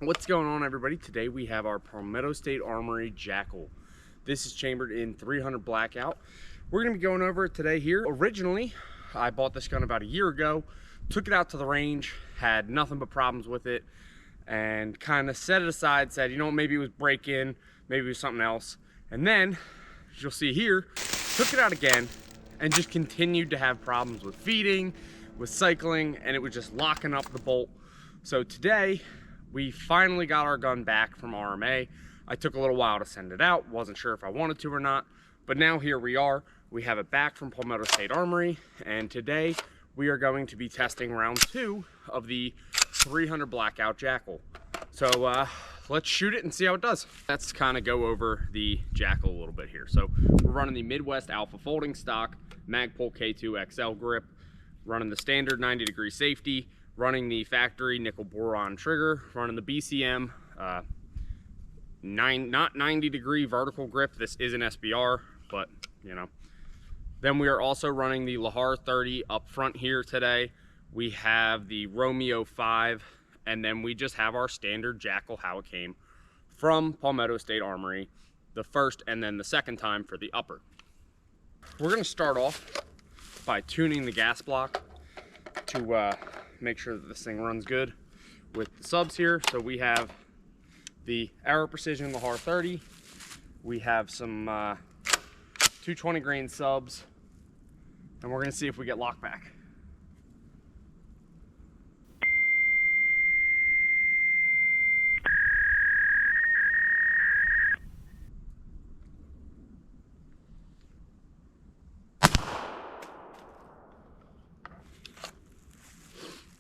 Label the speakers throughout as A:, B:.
A: What's going on, everybody? Today we have our Palmetto State Armory JAKL. This is chambered in 300 blackout. We're going to be going over it today here. Originally, I bought this gun about a year ago, took it out to the range, had nothing but problems with it, and kind of set it aside, said, you know, maybe it was break-in, maybe it was something else. And then, as you'll see here, took it out again and just continued to have problems with feeding, with cycling, and it was just locking up the bolt. So today, we finally got our gun back from RMA. I took a little while to send it out, wasn't sure if I wanted to or not, but now here we are. We have it back from Palmetto State Armory, and today we are going to be testing round 2 of the 300 blackout JAKL. So let's shoot it and see how it does. Let's kind of go over the JAKL a little bit here. So we're running the Midwest Alpha folding stock, Magpul K2 XL grip, running the standard 90-degree safety, running the factory nickel boron trigger, running the BCM not 90-degree vertical grip. This is an SBR, but you know. Then we are also running the Lahar 30 up front here today. We have the Romeo 5, and then we just have our standard JAKL how it came from Palmetto State Armory, the first and then the second time for the upper. We're gonna start off by tuning the gas block to make sure that this thing runs good with the subs here. So we have the Aero Precision Lahar 30. We have some 220 grain subs, and we're gonna see if we get lock back.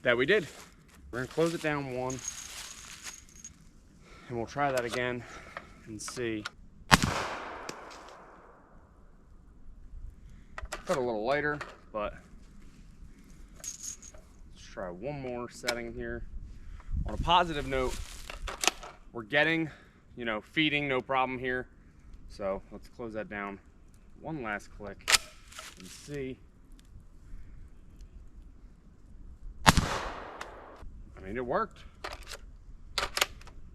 A: That we did. We're gonna close it down 1, and we'll try that again and see. Got a little lighter, but let's try one more setting here. On a positive note, we're getting, you know, feeding, no problem here. So let's close that down one last click and see. I mean, it worked.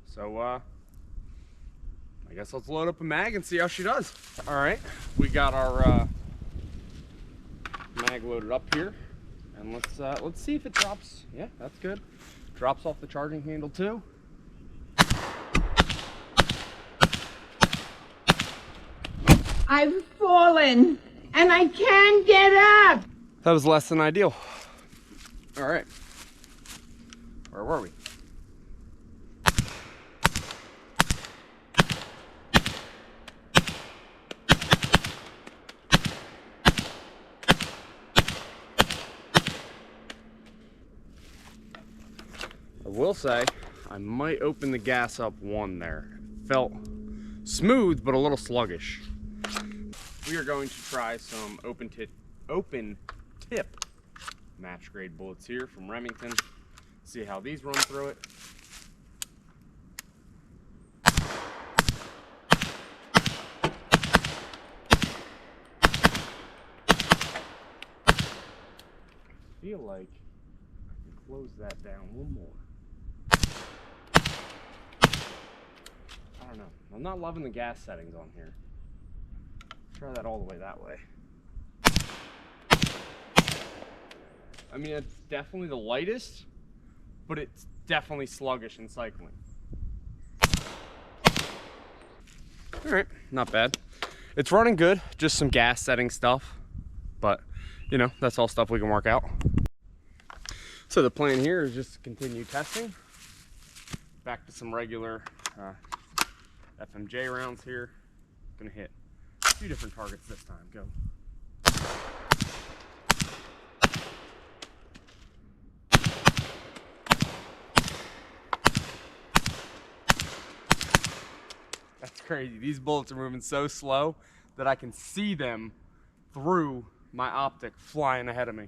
A: So I guess let's load up a mag and see how she does. All right, we got our mag loaded up here, and let's see if it drops. Yeah, that's good. Drops off the charging handle too.
B: I've fallen and I can't get up.
A: That was less than ideal. All right. Where were we? I will say, I might open the gas up 1 there. It felt smooth, but a little sluggish. We are going to try some open tip match grade bullets here from Remington. See how these run through it. I feel like I can close that down 1 more. I don't know. I'm not loving the gas settings on here. Try that all the way that way. I mean, it's definitely the lightest, but it's definitely sluggish in cycling. All right, not bad. It's running good, just some gas setting stuff, but you know, that's all stuff we can work out. So the plan here is just to continue testing. Back to some regular FMJ rounds here. Gonna hit a few different targets this time. Go. That's crazy. These bullets are moving so slow that I can see them through my optic flying ahead of me.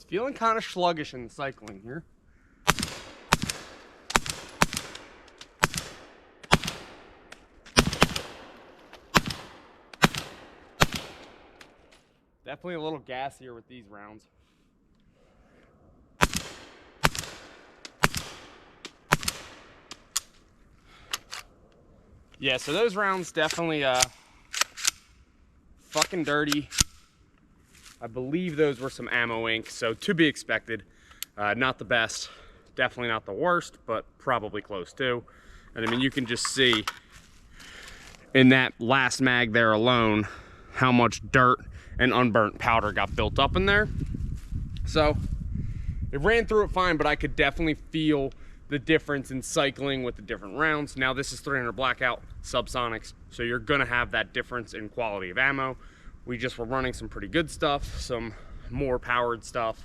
A: feeling kind of sluggish in the cycling here. Definitely a little gassier with these rounds. Yeah, so those rounds definitely fucking dirty. I believe those were some ammo ink, so to be expected. Not the best, definitely not the worst, but probably close to. And I mean, you can just see in that last mag there alone how much dirt and unburnt powder got built up in there. So it ran through it fine, but I could definitely feel the difference in cycling with the different rounds. Now this is 300 blackout subsonics, so you're gonna have that difference in quality of ammo. We just were running some pretty good stuff, some more powered stuff.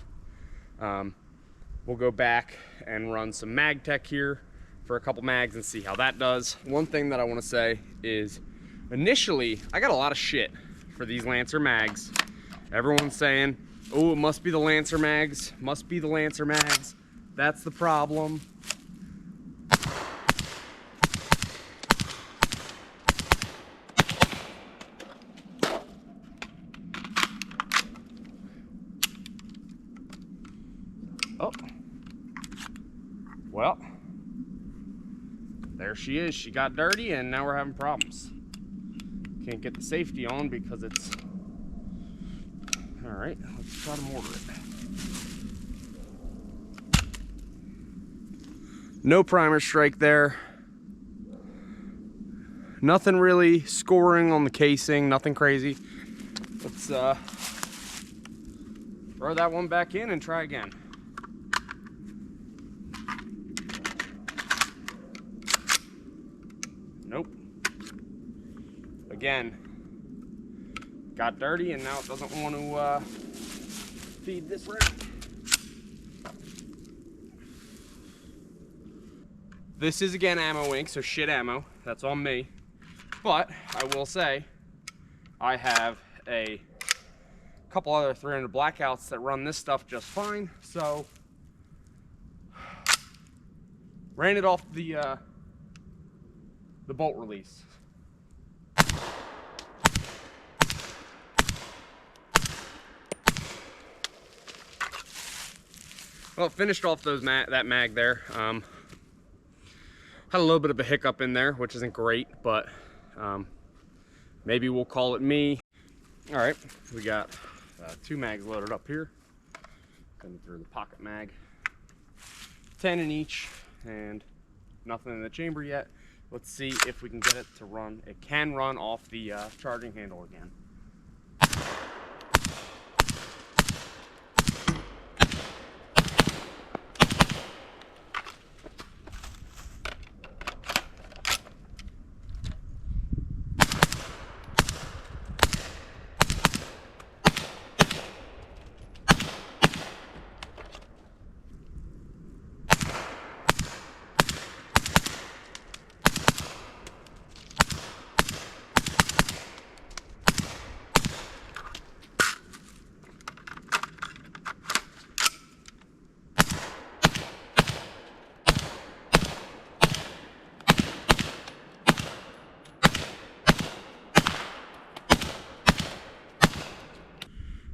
A: We'll go back and run some mag tech here for a couple mags and see how that does. One thing that I want to say is initially I got a lot of shit for these Lancer mags. Everyone's saying, oh, it must be the Lancer mags, must be the Lancer mags. That's the problem. Oh, well, there she is. She got dirty and now we're having problems. Can't get the safety on because it's, all right, let's try to mortar it. No primer strike there. Nothing really scoring on the casing, nothing crazy. Let's throw that one back in and try again. Nope. Again, got dirty and now it doesn't want to feed this round. This is again ammo ink, so shit ammo, that's on me. But I will say, I have a couple other 300 blackouts that run this stuff just fine, so ran it off the bolt release. Well, finished off those that mag there. Had a little bit of a hiccup in there, which isn't great, but maybe we'll call it me. All right, we got 2 mags loaded up here. Coming through the pocket mag. 10 in each, and nothing in the chamber yet. Let's see if we can get it to run. It can run off the charging handle again.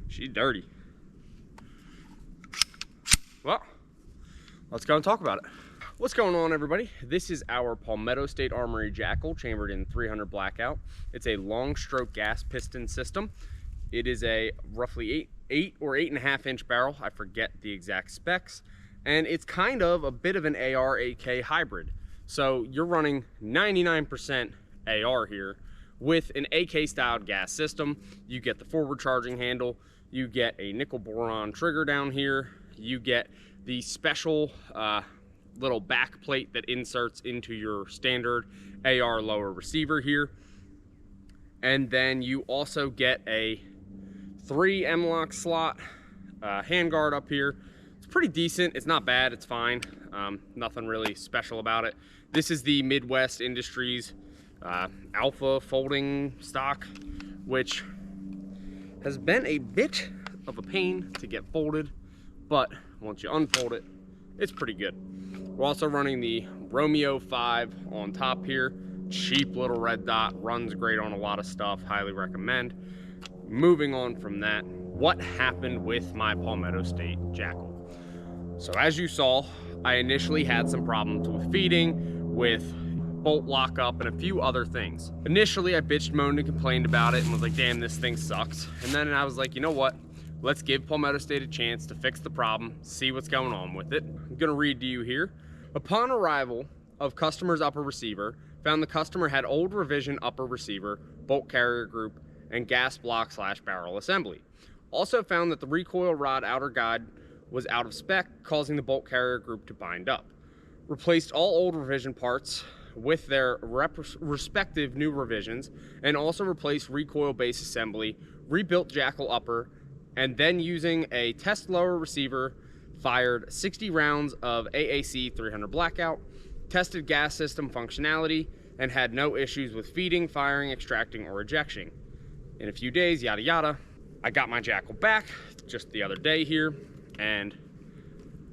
A: She's dirty. Well, let's go and talk about it. What's going on, everybody? This is our Palmetto State Armory JAKL, chambered in 300 blackout. It's a long stroke gas piston system. It is a roughly 8 or 8.5 inch barrel. I forget the exact specs. And it's kind of a bit of an AR-AK hybrid. So you're running 99% AR here with an AK styled gas system. You get the forward charging handle. You get a nickel boron trigger down here. You get the special little back plate that inserts into your standard AR lower receiver here. And then you also get a 3 M-LOK slot handguard up here. It's pretty decent. It's not bad. It's fine. Nothing really special about it. This is the Midwest Industries Alpha folding stock, which has been a bit of a pain to get folded, but once you unfold it, it's pretty good. We're also running the Romeo 5 on top here. Cheap little red dot, runs great on a lot of stuff, highly recommend. Moving on from that, what happened with my Palmetto State JAKL? So as you saw, I initially had some problems with feeding, with bolt lockup, and a few other things. Initially, I bitched, moaned, and complained about it and was like, damn, this thing sucks. And then I was like, you know what? Let's give Palmetto State a chance to fix the problem, see what's going on with it. I'm gonna read to you here. Upon arrival of customer's upper receiver, found the customer had old revision upper receiver, bolt carrier group, and gas block / barrel assembly. Also found that the recoil rod outer guide was out of spec, causing the bolt carrier group to bind up. Replaced all old revision parts with their respective new revisions, and also replaced recoil base assembly, rebuilt JAKL upper, and then using a test lower receiver, fired 60 rounds of AAC 300 blackout, tested gas system functionality, and had no issues with feeding, firing, extracting, or ejection. In a few days, yada yada, I got my JAKL back just the other day here, and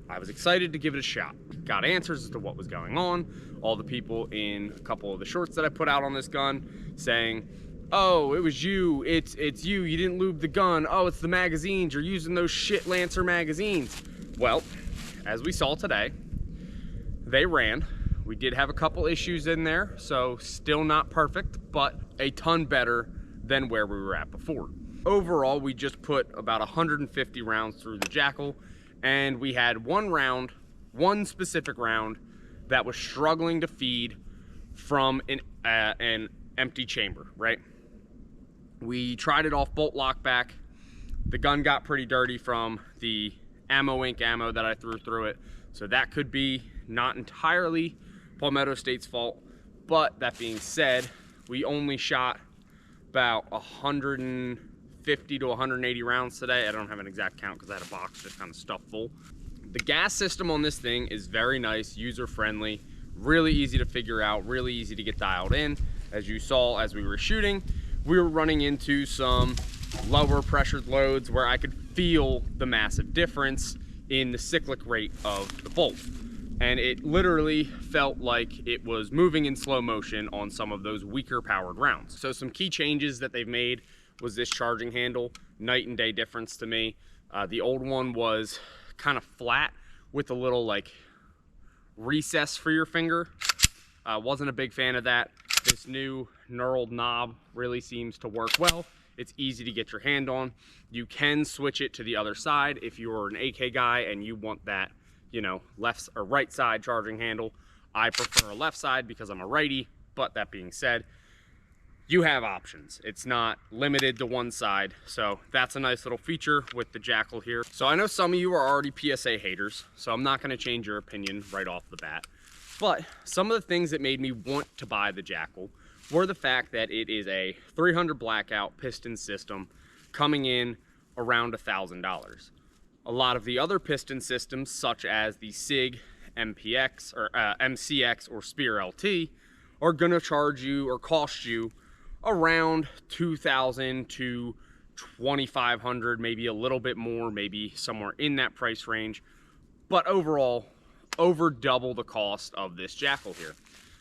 A: I was excited to give it a shot. Got answers as to what was going on. All the people in a couple of the shorts that I put out on this gun saying, oh, it was you, it's you didn't lube the gun, oh, it's the magazines, you're using those shit Lancer magazines. Well, as we saw today, they ran. We did have a couple issues in there, so still not perfect, but a ton better than where we were at before. Overall, we just put about 150 rounds through the JAKL, and we had one specific round that was struggling to feed from an empty chamber, right? We tried it off bolt lock back. The gun got pretty dirty from the ammo ink ammo that I threw through it, so that could be not entirely Palmetto State's fault. But that being said, we only shot about 150 to 180 rounds today. I don't have an exact count because I had a box just kind of stuffed full. The gas system on this thing is very nice, user-friendly, really easy to figure out, really easy to get dialed in. As you saw as we were shooting, we were running into some lower pressured loads where I could feel the massive difference in the cyclic rate of the bolt. And it literally felt like it was moving in slow motion on some of those weaker powered rounds. So some key changes that they've made was this charging handle, night and day difference to me. The old one was kind of flat with a little like recess for your finger. Wasn't a big fan of that. This new knurled knob really seems to work well. It's easy to get your hand on. You can switch it to the other side if you're an AK guy and you want that, you know, left or right side charging handle. I prefer a left side because I'm a righty, but that being said, you have options. It's not limited to one side, so that's a nice little feature with the JAKL here. So I know some of you are already PSA haters, so I'm not gonna change your opinion right off the bat. But some of the things that made me want to buy the JAKL were the fact that it is a 300 blackout piston system coming in around $1,000. A lot of the other piston systems, such as the SIG, MPX, or MCX, or Spear LT, are gonna charge you or cost you around $2,000 to $2,500, maybe a little bit more, maybe somewhere in that price range. But overall, over double the cost of this JAKL here.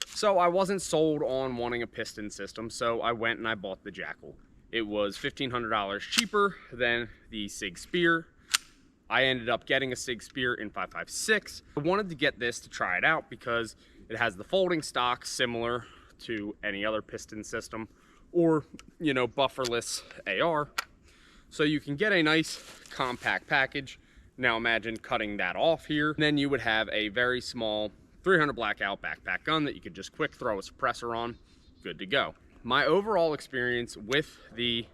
A: So I wasn't sold on wanting a piston system, so I went and I bought the JAKL. It was $1,500 cheaper than the SIG Spear. I ended up getting a SIG Spear in 5.56. I wanted to get this to try it out because it has the folding stock similar to any other piston system, or, you know, bufferless AR. So you can get a nice compact package. Now imagine cutting that off here. Then you would have a very small 300 blackout backpack gun that you could just quick throw a suppressor on, good to go. My overall experience with the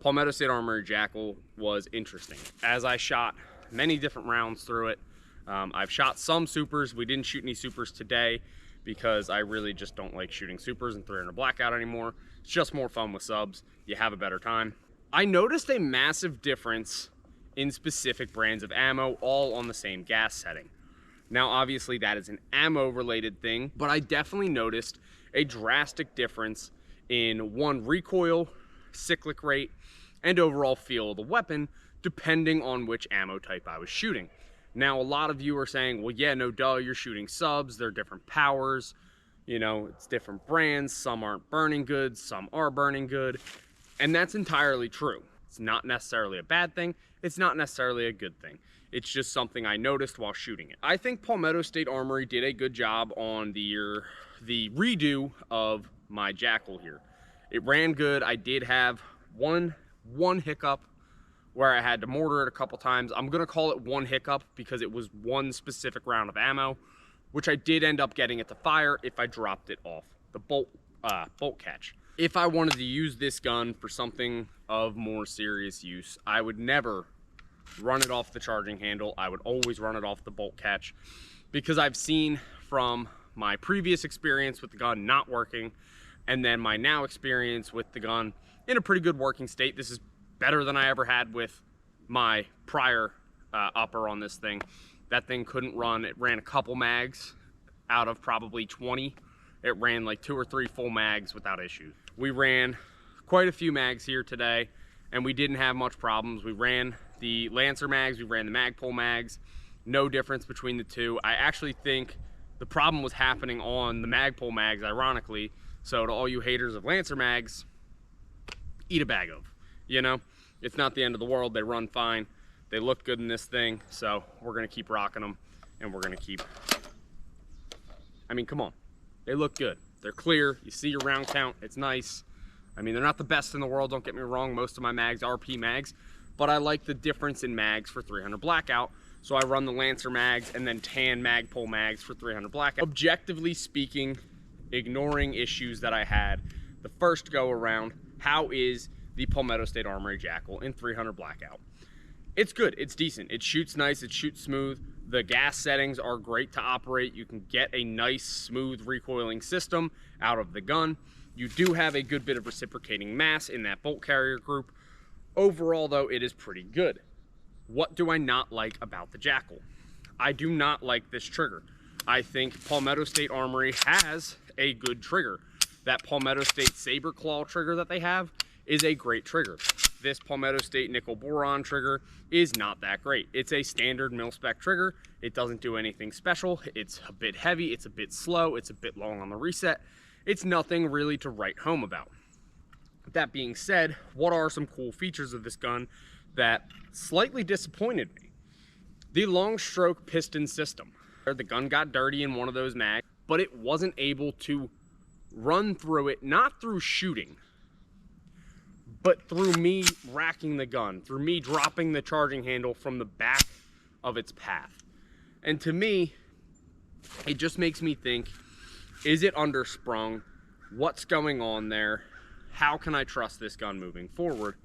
A: Palmetto State Armory JAKL was interesting. As I shot many different rounds through it, I've shot some supers. We didn't shoot any supers today because I really just don't like shooting supers in 300 blackout anymore. It's just more fun with subs. You have a better time. I noticed a massive difference in specific brands of ammo, all on the same gas setting. Now, obviously that is an ammo related thing, but I definitely noticed a drastic difference in one, recoil, cyclic rate, and overall feel of the weapon depending on which ammo type I was shooting. Now, a lot of you are saying, well, yeah, no duh, you're shooting subs, they're different powers, you know, it's different brands, some aren't burning good, some are burning good, and that's entirely true. It's not necessarily a bad thing, it's not necessarily a good thing. It's just something I noticed while shooting it. I think Palmetto State Armory did a good job on the redo of my JAKL here. It ran good. I did have one hiccup where I had to mortar it a couple times. I'm gonna call it one hiccup because it was one specific round of ammo, which I did end up getting it to fire if I dropped it off the bolt catch. If I wanted to use this gun for something of more serious use, I would never run it off the charging handle. I would always run it off the bolt catch, because I've seen from my previous experience with the gun not working, and then my now experience with the gun in a pretty good working state. This is better than I ever had with my prior upper on this thing. That thing couldn't run. It ran a couple mags out of probably 20. It ran like 2 or 3 full mags without issue. We ran quite a few mags here today, and we didn't have much problems. We ran the Lancer mags, we ran the Magpul mags, no difference between the two. I actually think the problem was happening on the Magpul mags, ironically. So to all you haters of Lancer mags, eat a bag of, you know? It's not the end of the world. They run fine. They look good in this thing. So we're gonna keep rocking them, and we're gonna keep, I mean, come on. They look good. They're clear. You see your round count. It's nice. I mean, they're not the best in the world, don't get me wrong. Most of my mags are P mags, but I like the difference in mags for 300 blackout. So I run the Lancer mags and then tan Magpul mags for 300 blackout. Objectively speaking, ignoring issues that I had the first go around, how is the Palmetto State Armory JAKL in 300 blackout? It's good, it's decent. It shoots nice, it shoots smooth. The gas settings are great to operate. You can get a nice, smooth recoiling system out of the gun. You do have a good bit of reciprocating mass in that bolt carrier group. Overall, though, it is pretty good. What do I not like about the JAKL? I do not like this trigger. I think Palmetto State Armory has a good trigger. That Palmetto State Saber Claw trigger that they have is a great trigger. This Palmetto State Nickel Boron trigger is not that great. It's a standard mil-spec trigger. It doesn't do anything special. It's a bit heavy, it's a bit slow, it's a bit long on the reset. It's nothing really to write home about. That being said, what are some cool features of this gun that slightly disappointed me? The long stroke piston system. The gun got dirty in one of those mags, but it wasn't able to run through it, not through shooting, but through me racking the gun, through me dropping the charging handle from the back of its path. And to me, it just makes me think, is it undersprung? What's going on there? How can I trust this gun moving forward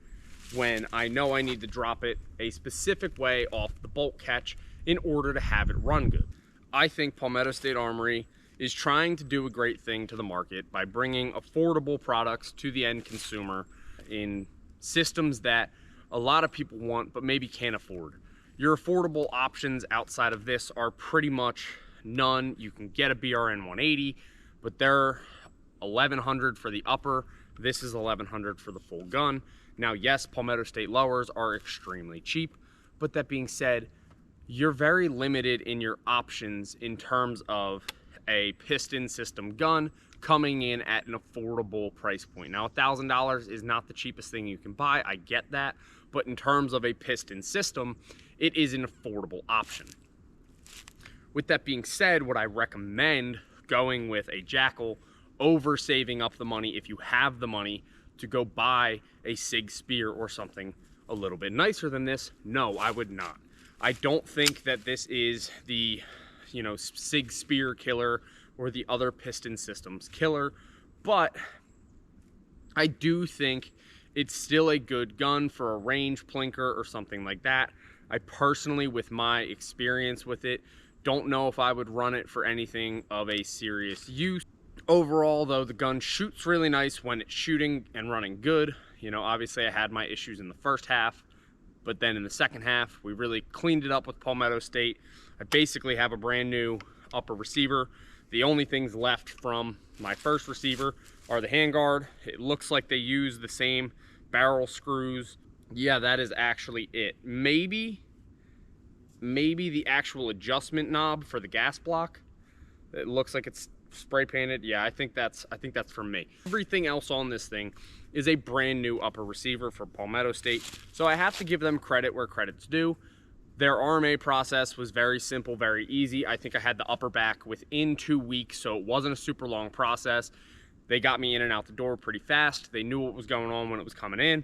A: when I know I need to drop it a specific way off the bolt catch in order to have it run good? I think Palmetto State Armory is trying to do a great thing to the market by bringing affordable products to the end consumer in systems that a lot of people want but maybe can't afford. Your affordable options outside of this are pretty much none. You can get a BRN 180, but they're $1,100 for the upper. This is $1,100 for the full gun. Now, yes, Palmetto State lowers are extremely cheap, but that being said, you're very limited in your options in terms of a piston system gun coming in at an affordable price point. Now, $1,000 is not the cheapest thing you can buy, I get that, but in terms of a piston system, it is an affordable option. With that being said, would I recommend going with a JAKL over saving up the money, if you have the money, to go buy a SIG Spear or something a little bit nicer than this? No, I would not. I don't think that this is the, you know, SIG Spear killer or the other piston systems killer, but I do think it's still a good gun for a range plinker or something like that. I personally, with my experience with it, don't know if I would run it for anything of a serious use. Overall, though, the gun shoots really nice when it's shooting and running good. You know, obviously I had my issues in the first half, but then in the second half, we really cleaned it up with Palmetto State. I basically have a brand new upper receiver. The only things left from my first receiver are the handguard. It looks like they use the same barrel screws Yeah, that is actually it. Maybe the actual adjustment knob for the gas block. It looks like it's spray painted. Yeah, I think that's for me. Everything else on this thing is a brand new upper receiver for Palmetto State. So I have to give them credit where credit's due. Their RMA process was very simple, very easy. I think I had the upper back within 2 weeks, so it wasn't a super long process. They got me in and out the door pretty fast. They knew what was going on when it was coming in,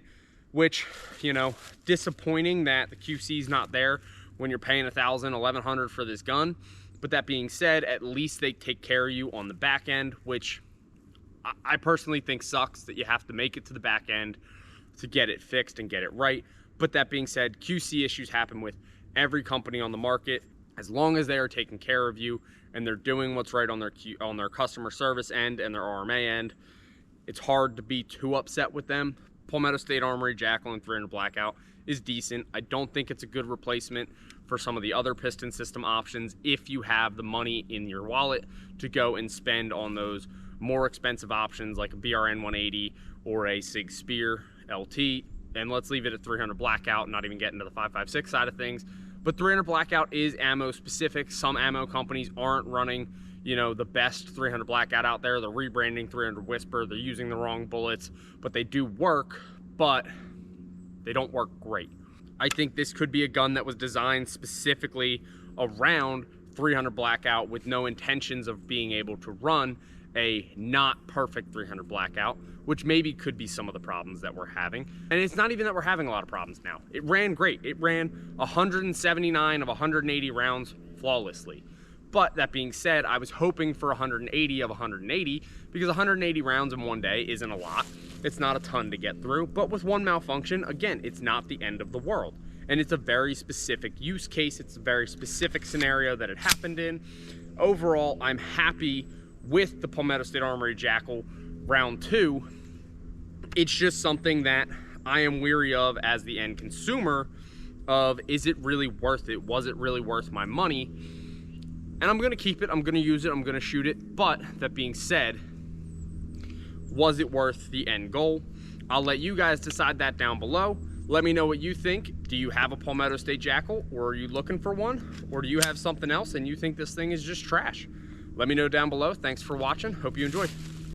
A: which, you know, disappointing that the QC's not there when you're paying $1,000, $1,100 for this gun. But that being said, at least they take care of you on the back end, which I personally think sucks that you have to make it to the back end to get it fixed and get it right. But that being said, QC issues happen with every company on the market. As long as they are taking care of you and they're doing what's right on their customer service end and their RMA end, it's hard to be too upset with them. Palmetto State Armory JAKL and 300 Blackout is decent. I don't think it's a good replacement for some of the other piston system options if you have the money in your wallet to go and spend on those more expensive options like a BRN 180 or a Sig Spear LT. And let's leave it at 300 Blackout, not even get into the 5.56 side of things. But 300 Blackout is ammo specific. Some ammo companies aren't running, you know, the best 300 Blackout out there. They're rebranding 300 Whisper. They're using the wrong bullets, but they do work, but they don't work great. I think this could be a gun that was designed specifically around 300 Blackout with no intentions of being able to run a not perfect 300 Blackout, which maybe could be some of the problems that we're having. And it's not even that we're having a lot of problems now. It ran great. It ran 179 of 180 rounds flawlessly. But that being said, I was hoping for 180 of 180 because 180 rounds in one day isn't a lot. It's not a ton to get through, but with one malfunction, again, it's not the end of the world. And it's a very specific use case. It's a very specific scenario that it happened in. Overall, I'm happy with the Palmetto State Armory JAKL round 2. It's just something that I am weary of as the end consumer of, is it really worth it? Was it really worth my money? And I'm gonna keep it, I'm gonna use it, I'm gonna shoot it. But that being said, was it worth the end goal? I'll let you guys decide that down below. Let me know what you think. Do you have a Palmetto State JAKL, or are you looking for one? Or do you have something else and you think this thing is just trash? Let me know down below. Thanks for watching. Hope you enjoyed.